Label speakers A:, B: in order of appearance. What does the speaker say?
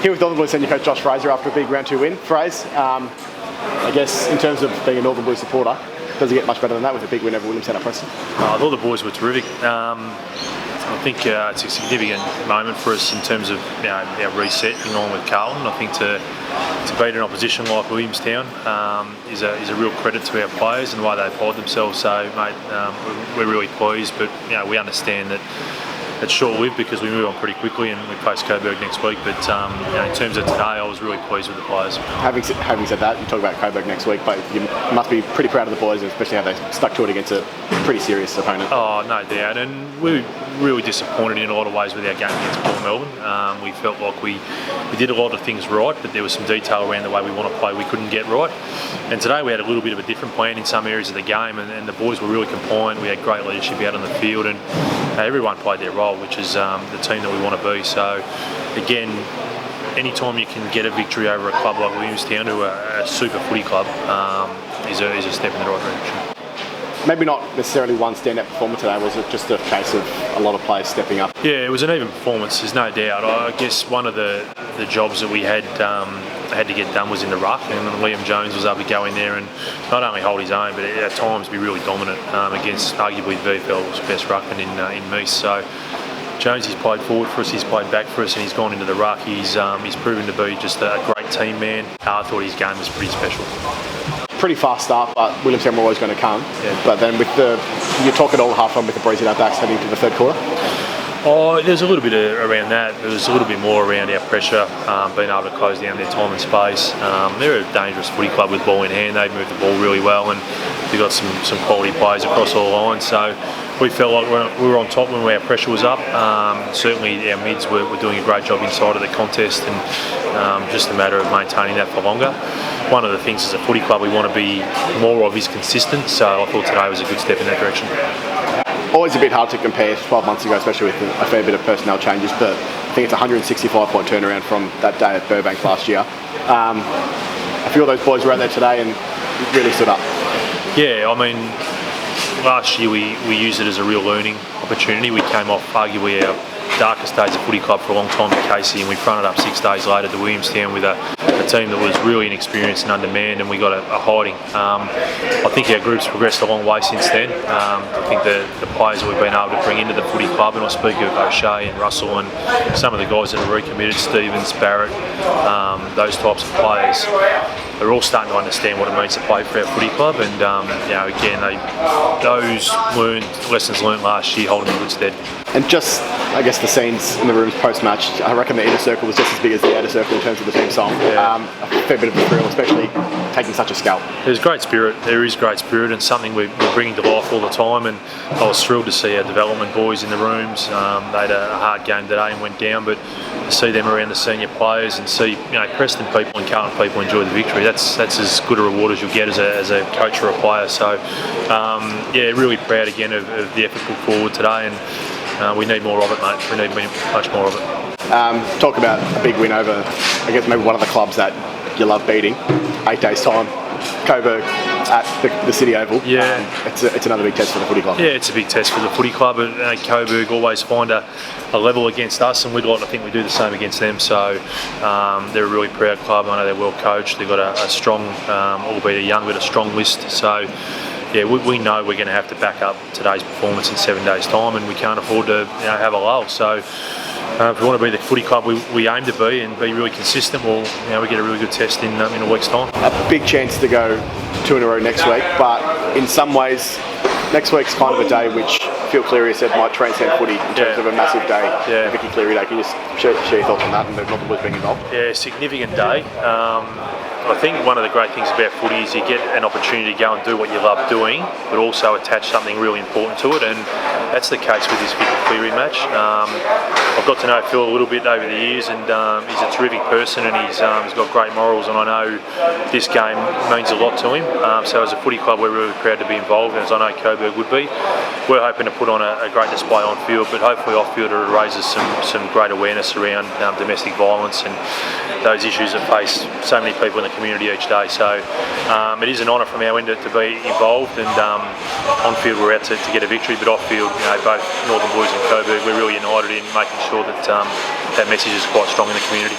A: Here with Northern Blues senior coach Josh Fraser after a big round 2 win. Fraser, I guess in terms of being a Northern Blues supporter, does it get much better than that with a big win over Williamstown at Preston?
B: I thought the boys were terrific. I think it's a significant moment for us in terms of our reset along with Carlton. I think to beat an opposition like Williamstown is a real credit to our players and the way they applied themselves. So, mate, we're really pleased, but we understand that it's short-lived because we move on pretty quickly and we face Coburg next week. But in terms of today, I was really pleased with the players.
A: Having said that, you talk about Coburg next week, but you must be pretty proud of the boys, especially how they stuck to it against a pretty serious opponent.
B: Oh, no doubt, and we were really disappointed in a lot of ways with our game against Port Melbourne. We felt like we did a lot of things right, but there was some detail around the way we want to play we couldn't get right. And today we had a little bit of a different plan in some areas of the game, and the boys were really compliant. We had great leadership out on the field, and everyone played their role, which is the team that we want to be. So, again, anytime you can get a victory over a club like Williamstown, who are a super footy club, is a step in the right direction.
A: Maybe not necessarily one standout performer today, was it just a case of a lot of players stepping up?
B: Yeah, it was an even performance, there's no doubt. I guess one of the jobs that we had to get done was in the ruck, and Liam Jones was able to go in there and not only hold his own, but at times be really dominant against arguably VFL's best ruckman in Meese. So Jones, he's played forward for us, he's played back for us, and he's gone into the ruck. He's proven to be just a great team man. I thought his game was pretty special.
A: Pretty fast start, but Williamstown were always going to come. Yeah. But then you talk it all half on with the breezy backs heading to the third quarter.
B: Oh, there's a little bit around that. There's a little bit more around our pressure, being able to close down their time and space. They're a dangerous footy club with ball in hand. They move the ball really well, and they've got some quality players across all lines. So we felt like we were on top when our pressure was up. Certainly our mids were doing a great job inside of the contest, and just a matter of maintaining that for longer. One of the things as a footy club we want to be more of is consistent, so I thought today was a good step in that direction.
A: Always a bit hard to compare 12 months ago, especially with a fair bit of personnel changes, but I think it's a 165-point turnaround from that day at Burbank last year. I feel those boys were out there today and really stood up.
B: Yeah, I mean, last year we used it as a real learning opportunity. We came off arguably our darkest days of footy club for a long time at Casey, and we fronted up 6 days later to Williamstown with a team that was really inexperienced and undermanned, and we got a hiding. I think our group's progressed a long way since then. I think the players that we've been able to bring into the footy club, and I speak of O'Shea and Russell and some of the guys that are recommitted, Stevens, Barrett, those types of players, they're all starting to understand what it means to play for our footy club, and again, those lessons learned last year hold them in good stead.
A: And just, I guess, the scenes in the rooms post-match, I reckon the inner circle was just as big as the outer circle in terms of the team song.
B: Yeah.
A: A fair bit of a thrill, especially taking such a scalp.
B: There's great spirit. There is great spirit, and something we're bringing to life all the time. And I was thrilled to see our development boys in the rooms. They had a hard game today and went down, but to see them around the senior players and see Preston people and Carlton people enjoy the victory, that's as good a reward as you'll get as a coach or a player. So really proud again of the effort put forward today, and we need more of it, mate. We need much more of it.
A: Talk about a big win over, I guess, maybe one of the clubs that you love beating. 8 days' time, Coburg at the City Oval.
B: Yeah,
A: it's another big test for the footy club.
B: Yeah, it's a big test for the footy club. And Coburg always find a level against us, and we'd like to think we do the same against them. So they're a really proud club. I know they're well coached. They've got a strong, albeit a young, but a strong list. So yeah, we know we're going to have to back up today's performance in 7 days' time, and we can't afford to have a lull. So if we want to be the footy club we aim to be and be really consistent, we get a really good test in a week's time.
A: A big chance to go 2 in a row next week, but in some ways, next week's kind of a day which Phil Cleary said might transcend footy in terms of a massive day. Yeah. Vicky Cleary Day. Can you just share your thoughts on that and the Northern Blues being involved?
B: Yeah, significant day. I think one of the great things about footy is you get an opportunity to go and do what you love doing, but also attach something really important to it, and that's the case with this Vicky Cleary match. I've got to know Phil a little bit over the years, and he's a terrific person, and he's got great morals, and I know this game means a lot to him. So as a footy club, we're really proud to be involved, as I know Coburg would be. We're hoping to put on a great display on field, but hopefully off field it raises some great awareness around domestic violence and those issues that face so many people in the community each day. So it is an honour from our end to be involved, and on field we're out to get a victory, but off field, both Northern Blues and Coburg, we're really united in making sure that that message is quite strong in the community.